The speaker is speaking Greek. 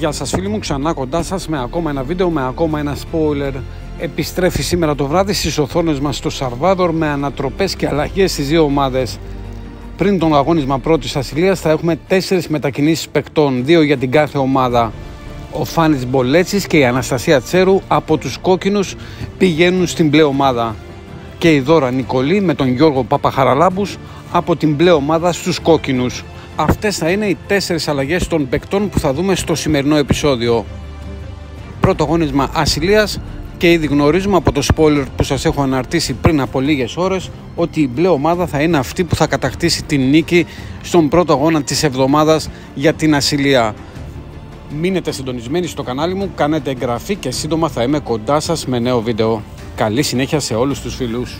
Γεια σας φίλοι μου, ξανά κοντά σας με ακόμα ένα βίντεο, με ακόμα ένα spoiler. Επιστρέφει σήμερα το βράδυ στις οθόνες μας το Σαρβάδορ με ανατροπές και αλλαγές στις δύο ομάδες. Πριν τον αγώνισμα πρώτης ασυλίας θα έχουμε 4 μετακινήσεις παικτών, 2 για την κάθε ομάδα. Ο Φάνης Μπολέτσης και η Αναστασία Τσέρου από τους κόκκινους πηγαίνουν στην μπλε ομάδα. Και η Δώρα Νικολή με τον Γιώργο Παπαχαραλάμπους από την μπλε ομάδα στους κόκκινους. Αυτές θα είναι οι 4 αλλαγές των παικτών που θα δούμε στο σημερινό επεισόδιο. Πρώτο αγώνισμα ασυλίας και ήδη γνωρίζουμε από το spoiler που σας έχω αναρτήσει πριν από λίγες ώρες ότι η μπλε ομάδα θα είναι αυτή που θα κατακτήσει την νίκη στον πρώτο αγώνα της εβδομάδας για την ασυλία. Μείνετε συντονισμένοι στο κανάλι μου, κάνετε εγγραφή και σύντομα θα είμαι κοντά σας με νέο βίντεο. Καλή συνέχεια σε όλους τους φίλους.